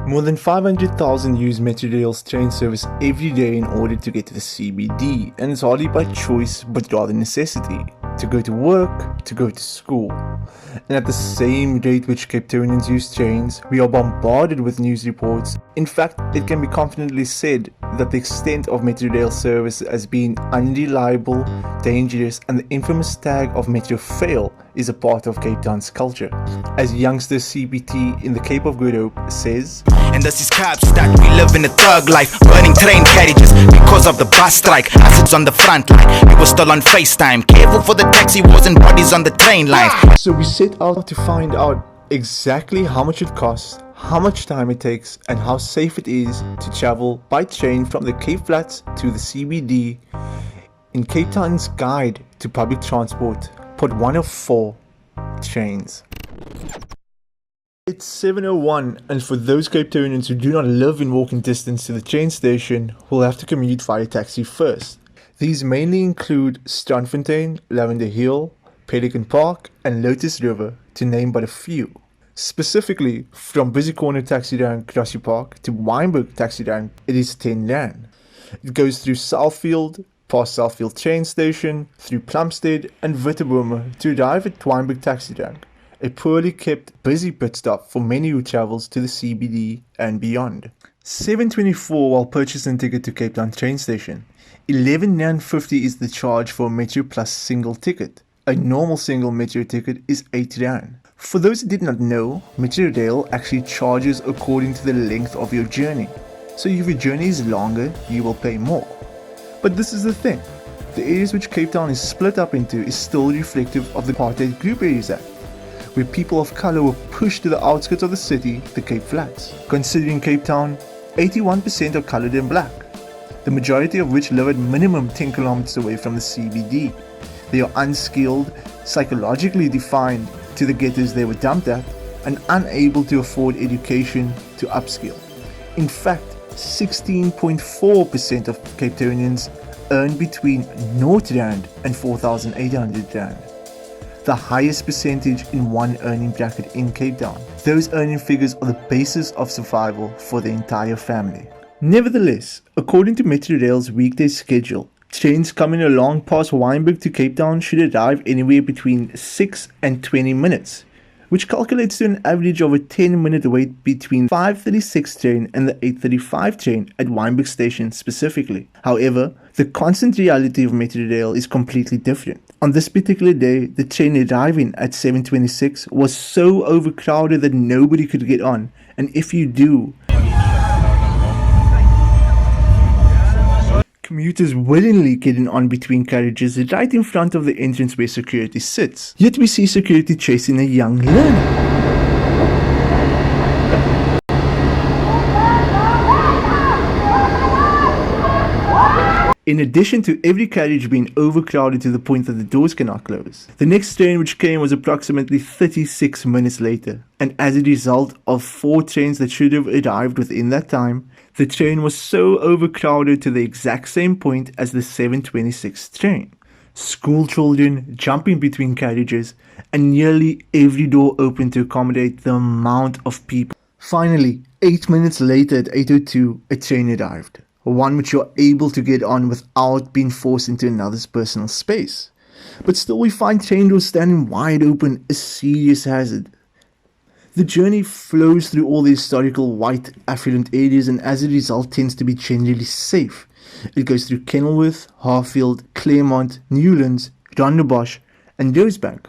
More than 500,000 use Metrorail's train service every day in order to get to the CBD, and it's hardly by choice but rather necessity, to go to work, to go to school. And at the same rate which Cape Townians use trains, we are bombarded with news reports. In fact, it can be confidently said that the extent of Metrorail service as being unreliable, dangerous, and the infamous tag of Metro Fail is a part of Cape Town's culture. As Youngsta CBT in the Cape of Good Hope says, "And this is cops that we live in a thug life, burning train carriages because of the bus strike. Acids on the front line, we were still on FaceTime. Careful for the taxi wars and bodies on the train lines." So we set out to find out exactly how much it costs, how much time it takes, and how safe it is to travel by train from the Cape Flats to the CBD in Cape Town's Guide to Public Transport, part 1 of 4, trains. It's 7:01, and for those Cape Townians who do not live in walking distance to the train station, will have to commute via taxi first. These mainly include Strandfontein, Lavender Hill, Pelican Park, and Lotus River, to name but a few. Specifically, from Busy Corner Taxi Rank Grassy Park to Weinberg Taxi Rank, it is 10 rand. It goes through Southfield, past Southfield train station, through Plumstead and Witterbome to arrive at Weinberg Taxi Rank, a poorly kept, busy pit stop for many who travels to the CBD and beyond. 7.24 while purchasing a ticket to Cape Town train station. 11.50 is the charge for a Metro Plus single ticket. A normal single Metro ticket is 8 rand. For those who did not know, Metrorail actually charges according to the length of your journey. So if your journey is longer, you will pay more. But this is the thing, the areas which Cape Town is split up into is still reflective of the Apartheid Group Areas Act, where people of colour were pushed to the outskirts of the city, the Cape Flats. Considering Cape Town, 81% are coloured and black, the majority of which live at minimum 10 kilometers away from the CBD. They are unskilled, psychologically defined to the ghettos they were dumped at, and unable to afford education to upskill. In fact, 16.4% of Cape Townians earn between 0 rand and 4,800 rand. The highest percentage in one earning bracket in Cape Town. Those earning figures are the basis of survival for the entire family. Nevertheless, according to Metrorail's weekday schedule, trains coming along past Weinberg to Cape Town should arrive anywhere between 6 and 20 minutes, which calculates to an average of a 10-minute wait between 5:36 train and the 8:35 train at Weinberg Station specifically. However, the constant reality of Metrorail is completely different. On this particular day, the train arriving at 7:26 was so overcrowded that nobody could get on, and if you do, commuters willingly getting on between carriages right in front of the entrance where security sits. Yet we see security chasing a young learner. In addition to every carriage being overcrowded to the point that the doors cannot close. The next train which came was approximately 36 minutes later, and as a result of 4 trains that should have arrived within that time, the train was so overcrowded to the exact same point as the 7:26 train. School children jumping between carriages, and nearly every door open to accommodate the amount of people. Finally, 8 minutes later at 8:02, a train arrived. One which you're able to get on without being forced into another's personal space. But still we find train doors standing wide open, a serious hazard. The journey flows through all the historical white affluent areas and as a result tends to be generally safe. It goes through Kenilworth, Harfield, Claremont, Newlands, Rondebosch and Rosebank,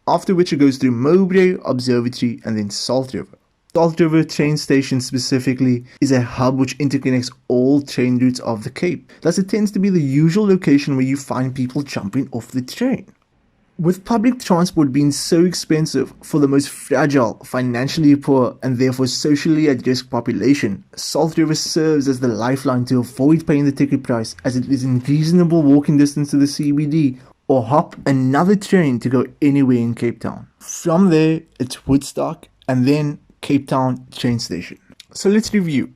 after which it goes through Mowbray, Observatory and then Salt River. Salt River train station specifically is a hub which interconnects all train routes of the Cape. Thus it tends to be the usual location where you find people jumping off the train. With public transport being so expensive for the most fragile, financially poor and therefore socially at risk population, Salt River serves as the lifeline to avoid paying the ticket price as it is in reasonable walking distance to the CBD or hop another train to go anywhere in Cape Town. From there, it's Woodstock and then Cape Town train station. So let's review.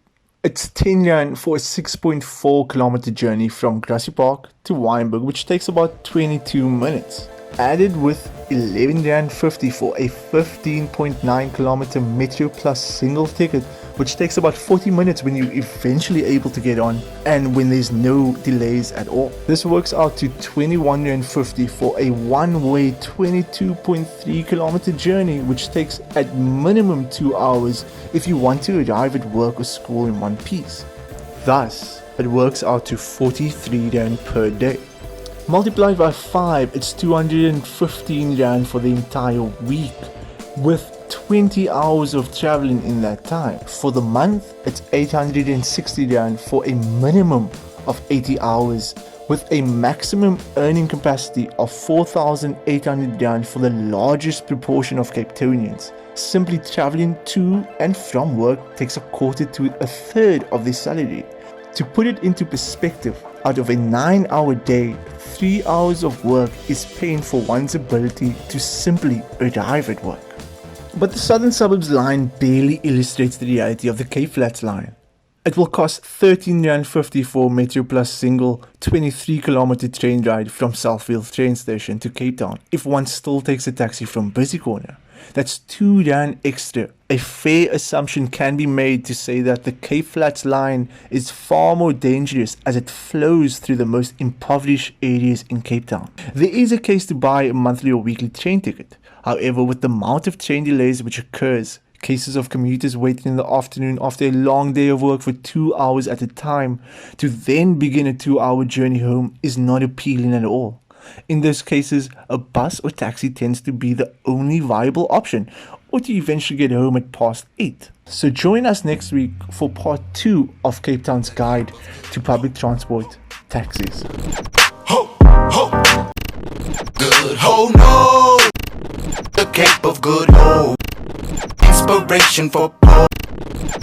It's 10 rand for a 6.4 kilometer journey from Grassy Park to Weinberg, which takes about 22 minutes. added with 11 Rand 50 for a 15.9 kilometer Metro Plus single ticket, which takes about 40 minutes when you're eventually able to get on and when there's no delays at all. This works out to 21 Rand 50 for a one-way 22.3 kilometer journey, which takes at minimum 2 hours if you want to arrive at work or school in one piece. Thus, it works out to 43 Rand per day. Multiplied by 5, it's 215 Rand for the entire week, with 20 hours of traveling in that time. For the month, it's 860 Rand for a minimum of 80 hours, with a maximum earning capacity of 4,800 Rand for the largest proportion of Cape Townians. Simply traveling to and from work takes a quarter to a third of their salary. To put it into perspective, out of a 9-hour day, 3 hours of work is paying for one's ability to simply arrive at work. But the Southern Suburbs line barely illustrates the reality of the Cape Flats line. It will cost 13 Rand 50 for Metro Plus single 23 kilometer train ride from Southfield train station to Cape Town if one still takes a taxi from Busy Corner. That's 2 Rand extra. A fair assumption can be made to say that the Cape Flats line is far more dangerous as it flows through the most impoverished areas in Cape Town. There is a case to buy a monthly or weekly train ticket. However, with the amount of train delays which occurs, cases of commuters waiting in the afternoon after a long day of work for 2 hours at a time to then begin a 2-hour journey home is not appealing at all. In those cases, a bus or taxi tends to be the only viable option, or to eventually get home at past 8. So join us next week for part 2 of Cape Town's guide to public transport, taxis. Ho, ho, good ho, no, the Cape of Good Hope, inspiration for poor.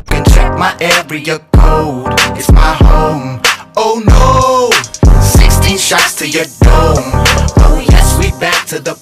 Can check my area code, it's my home. Oh no, 16 shots to your dome. Oh yes, we back to the